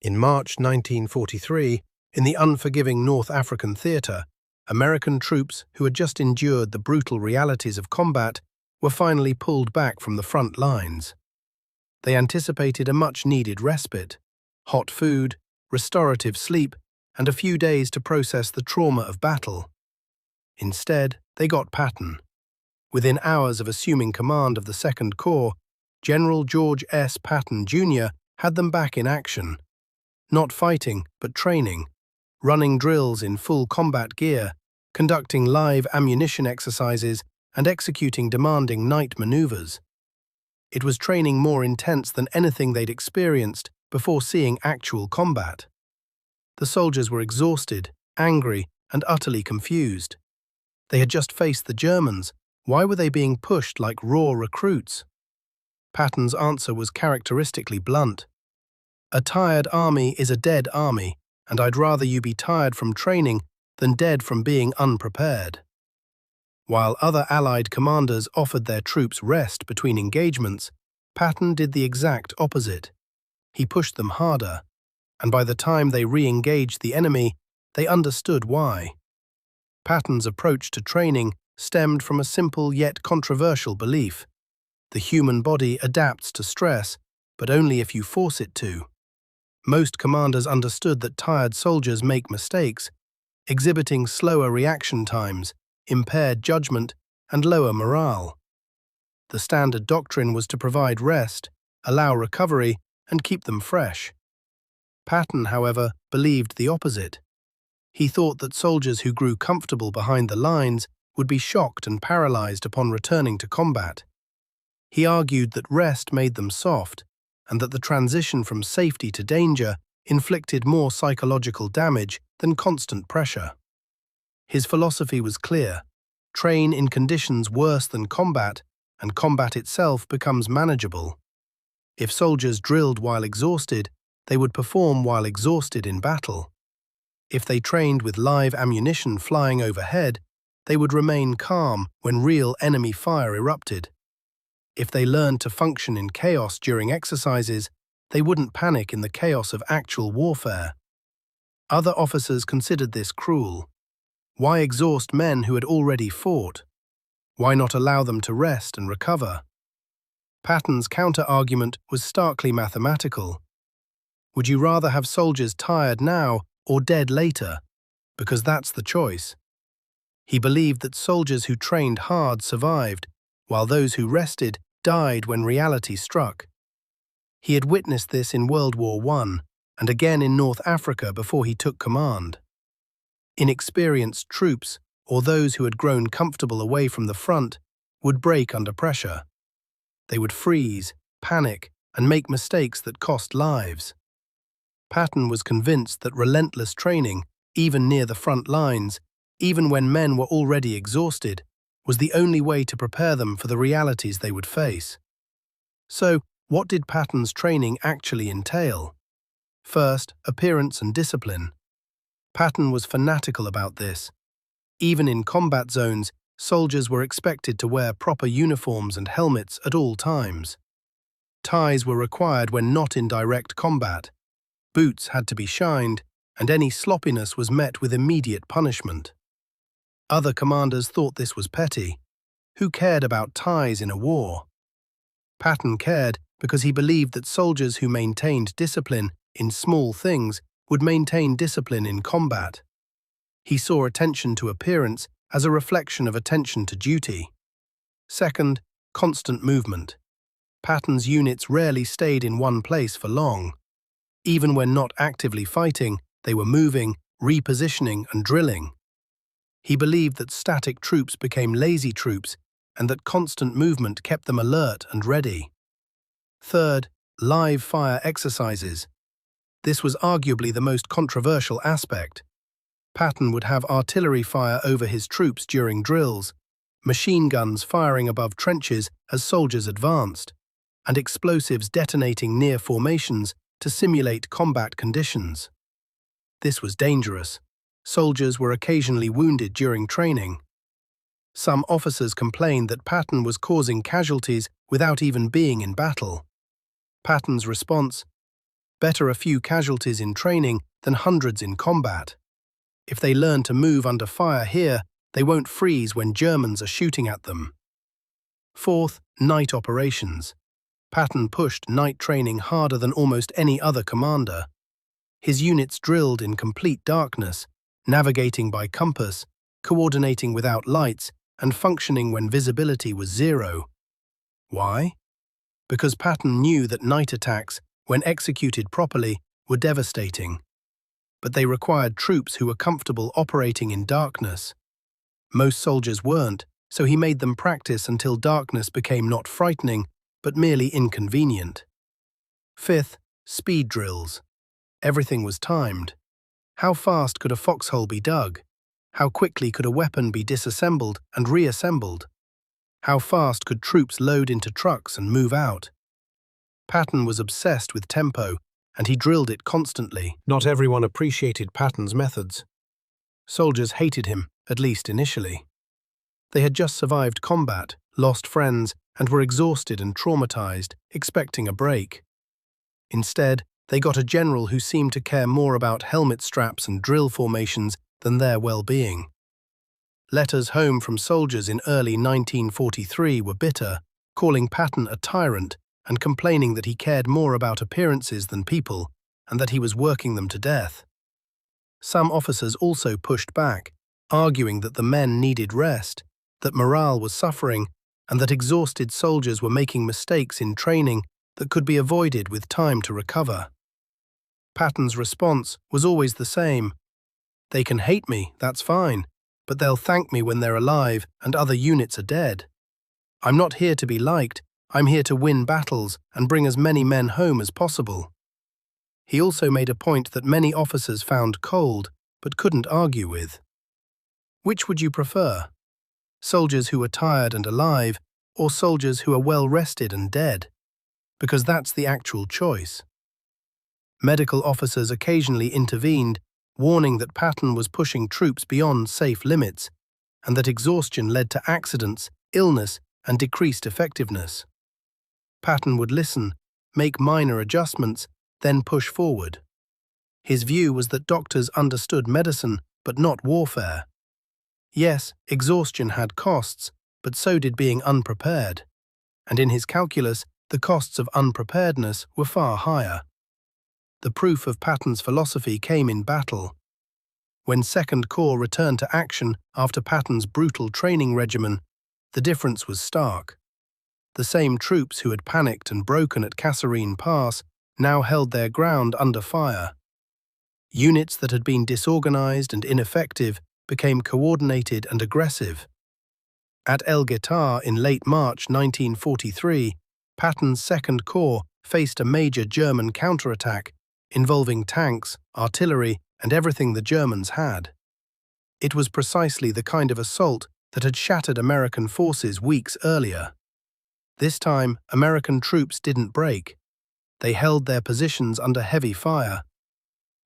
In March 1943, in the unforgiving North African theatre, American troops who had just endured the brutal realities of combat were finally pulled back from the front lines. They anticipated a much-needed respite, hot food, restorative sleep, and a few days to process the trauma of battle. Instead, they got Patton. Within hours of assuming command of the Second Corps, General George S. Patton Jr. had them back in action. Not fighting, but training, running drills in full combat gear, conducting live ammunition exercises, and executing demanding night maneuvers. It was training more intense than anything they'd experienced before seeing actual combat. The soldiers were exhausted, angry, and utterly confused. They had just faced the Germans. Why were they being pushed like raw recruits? Patton's answer was characteristically blunt. "A tired army is a dead army, and I'd rather you be tired from training than dead from being unprepared." While other Allied commanders offered their troops rest between engagements, Patton did the exact opposite. He pushed them harder, and by the time they re-engaged the enemy, they understood why. Patton's approach to training stemmed from a simple yet controversial belief. The human body adapts to stress, but only if you force it to. Most commanders understood that tired soldiers make mistakes, exhibiting slower reaction times, impaired judgment, and lower morale. The standard doctrine was to provide rest, allow recovery, and keep them fresh. Patton, however, believed the opposite. He thought that soldiers who grew comfortable behind the lines would be shocked and paralyzed upon returning to combat. He argued that rest made them soft, and that the transition from safety to danger inflicted more psychological damage than constant pressure. His philosophy was clear: train in conditions worse than combat, and combat itself becomes manageable. If soldiers drilled while exhausted, they would perform while exhausted in battle. If they trained with live ammunition flying overhead, they would remain calm when real enemy fire erupted. If they learned to function in chaos during exercises, they wouldn't panic in the chaos of actual warfare. Other officers considered this cruel. Why exhaust men who had already fought? Why not allow them to rest and recover? Patton's counter-argument was starkly mathematical. Would you rather have soldiers tired now or dead later? Because that's the choice. He believed that soldiers who trained hard survived, while those who rested died when reality struck. He had witnessed this in World War I and again in North Africa before he took command. Inexperienced troops, or those who had grown comfortable away from the front, would break under pressure. They would freeze, panic, and make mistakes that cost lives. Patton was convinced that relentless training, even near the front lines, even when men were already exhausted, was the only way to prepare them for the realities they would face. So, what did Patton's training actually entail? First, appearance and discipline. Patton was fanatical about this. Even in combat zones, soldiers were expected to wear proper uniforms and helmets at all times. Ties were required when not in direct combat. Boots had to be shined, and any sloppiness was met with immediate punishment. Other commanders thought this was petty. Who cared about ties in a war? Patton cared because he believed that soldiers who maintained discipline in small things would maintain discipline in combat. He saw attention to appearance as a reflection of attention to duty. Second, constant movement. Patton's units rarely stayed in one place for long. Even when not actively fighting, they were moving, repositioning, and drilling. He believed that static troops became lazy troops and that constant movement kept them alert and ready. Third, live fire exercises. This was arguably the most controversial aspect. Patton would have artillery fire over his troops during drills, machine guns firing above trenches as soldiers advanced, and explosives detonating near formations to simulate combat conditions. This was dangerous. Soldiers were occasionally wounded during training. Some officers complained that Patton was causing casualties without even being in battle. Patton's response: Better a few casualties in training than hundreds in combat. If they learn to move under fire here, they won't freeze when Germans are shooting at them. Fourth, night operations. Patton pushed night training harder than almost any other commander. His units drilled in complete darkness, navigating by compass, coordinating without lights, and functioning when visibility was zero. Why? Because Patton knew that night attacks, when executed properly, were devastating. But they required troops who were comfortable operating in darkness. Most soldiers weren't, so he made them practice until darkness became not frightening, but merely inconvenient. Fifth, speed drills. Everything was timed. How fast could a foxhole be dug? How quickly could a weapon be disassembled and reassembled? How fast could troops load into trucks and move out? Patton was obsessed with tempo, and he drilled it constantly. Not everyone appreciated Patton's methods. Soldiers hated him, at least initially. They had just survived combat, lost friends, and were exhausted and traumatized, expecting a break. Instead, they got a general who seemed to care more about helmet straps and drill formations than their well-being. Letters home from soldiers in early 1943 were bitter, calling Patton a tyrant and complaining that he cared more about appearances than people and that he was working them to death. Some officers also pushed back, arguing that the men needed rest, that morale was suffering, and that exhausted soldiers were making mistakes in training that could be avoided with time to recover. Patton's response was always the same. They can hate me, that's fine, but they'll thank me when they're alive and other units are dead. I'm not here to be liked, I'm here to win battles and bring as many men home as possible. He also made a point that many officers found cold but couldn't argue with. Which would you prefer? Soldiers who are tired and alive, or soldiers who are well rested and dead? Because that's the actual choice. Medical officers occasionally intervened, warning that Patton was pushing troops beyond safe limits, and that exhaustion led to accidents, illness, and decreased effectiveness. Patton would listen, make minor adjustments, then push forward. His view was that doctors understood medicine, but not warfare. Yes, exhaustion had costs, but so did being unprepared. And in his calculus, the costs of unpreparedness were far higher. The proof of Patton's philosophy came in battle. When Second Corps returned to action after Patton's brutal training regimen, the difference was stark. The same troops who had panicked and broken at Kasserine Pass now held their ground under fire. Units that had been disorganized and ineffective became coordinated and aggressive. At El Guettar in late March 1943, Patton's Second Corps faced a major German counterattack involving tanks, artillery, and everything the Germans had. It was precisely the kind of assault that had shattered American forces weeks earlier. This time, American troops didn't break. They held their positions under heavy fire.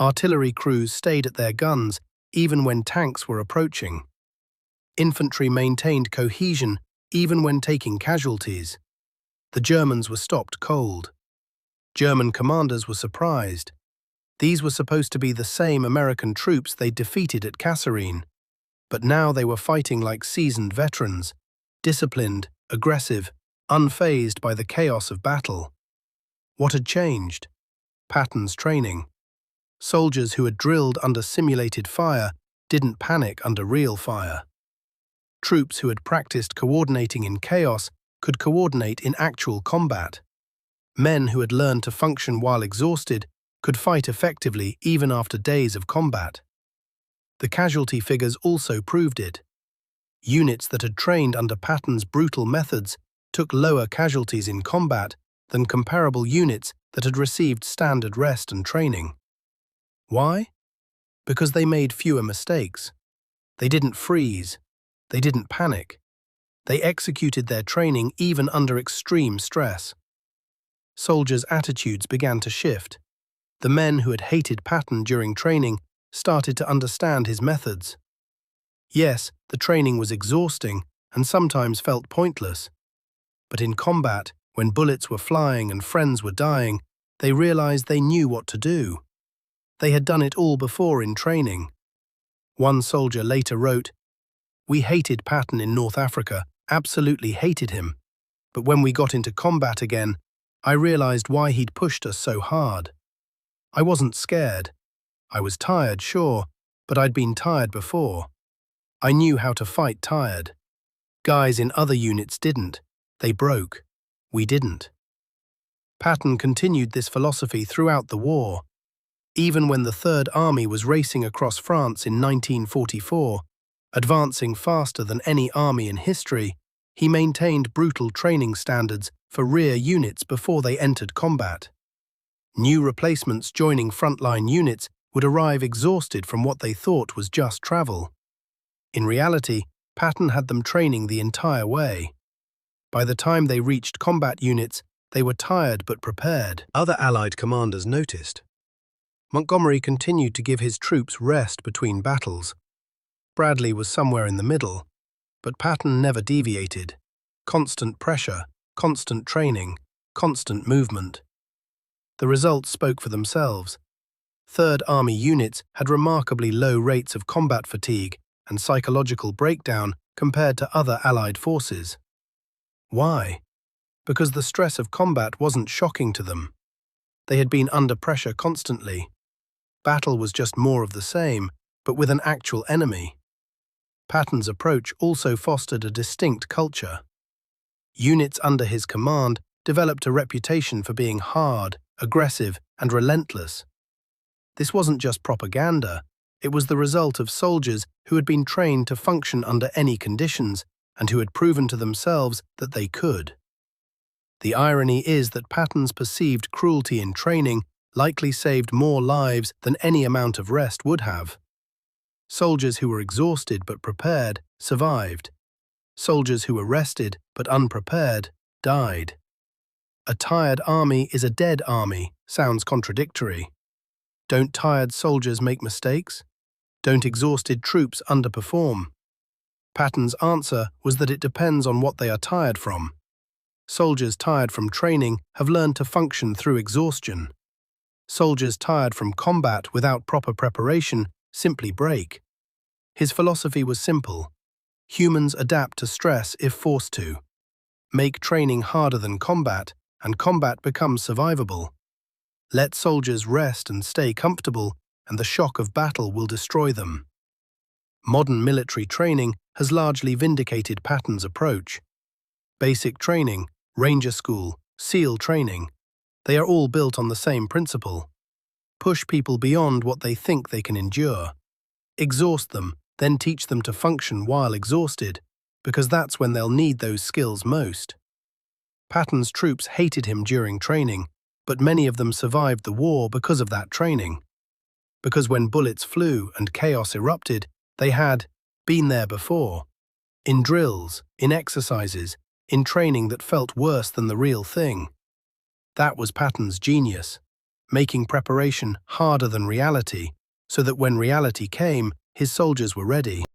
Artillery crews stayed at their guns, even when tanks were approaching. Infantry maintained cohesion, even when taking casualties. The Germans were stopped cold. German commanders were surprised. These were supposed to be the same American troops they defeated at Kasserine, but now they were fighting like seasoned veterans, disciplined, aggressive, unfazed by the chaos of battle. What had changed? Patton's training. Soldiers who had drilled under simulated fire didn't panic under real fire. Troops who had practiced coordinating in chaos could coordinate in actual combat. Men who had learned to function while exhausted could fight effectively even after days of combat. The casualty figures also proved it. Units that had trained under Patton's brutal methods took lower casualties in combat than comparable units that had received standard rest and training. Why? Because they made fewer mistakes. They didn't freeze. They didn't panic. They executed their training even under extreme stress. Soldiers' attitudes began to shift. The men who had hated Patton during training started to understand his methods. Yes, the training was exhausting and sometimes felt pointless. But in combat, when bullets were flying and friends were dying, They realized they knew what to do. They had done it all before in training. One soldier later wrote, "We hated Patton in North Africa, absolutely hated him. But when we got into combat again, I realized why he'd pushed us so hard. I wasn't scared. I was tired, sure, but I'd been tired before. I knew how to fight tired. Guys in other units didn't. They broke. We didn't." Patton continued this philosophy throughout the war. Even when the Third Army was racing across France in 1944, advancing faster than any army in history, he maintained brutal training standards for rear units before they entered combat. New replacements joining frontline units would arrive exhausted from what they thought was just travel. In reality, Patton had them training the entire way. By the time they reached combat units, they were tired but prepared. Other Allied commanders noticed. Montgomery continued to give his troops rest between battles. Bradley was somewhere in the middle, but Patton never deviated. Constant pressure, constant training, constant movement. The results spoke for themselves. Third Army units had remarkably low rates of combat fatigue and psychological breakdown compared to other Allied forces. Why? Because the stress of combat wasn't shocking to them. They had been under pressure constantly. Battle was just more of the same, but with an actual enemy. Patton's approach also fostered a distinct culture. Units under his command developed a reputation for being hard, aggressive, and relentless. This wasn't just propaganda, it was the result of soldiers who had been trained to function under any conditions and who had proven to themselves that they could. The irony is that Patton's perceived cruelty in training likely saved more lives than any amount of rest would have. Soldiers who were exhausted but prepared survived. Soldiers who were rested but unprepared died. A tired army is a dead army sounds contradictory. Don't tired soldiers make mistakes? Don't exhausted troops underperform? Patton's answer was that it depends on what they are tired from. Soldiers tired from training have learned to function through exhaustion. Soldiers tired from combat without proper preparation simply break. His philosophy was simple. Humans adapt to stress if forced to. Make training harder than combat, and combat becomes survivable. Let soldiers rest and stay comfortable, and the shock of battle will destroy them. Modern military training has largely vindicated Patton's approach. Basic training, Ranger School, SEAL training, they are all built on the same principle. Push people beyond what they think they can endure. Exhaust them, then teach them to function while exhausted, because that's when they'll need those skills most. Patton's troops hated him during training, but many of them survived the war because of that training. Because when bullets flew and chaos erupted, they had been there before. In drills, in exercises, in training that felt worse than the real thing. That was Patton's genius, making preparation harder than reality, so that when reality came, his soldiers were ready.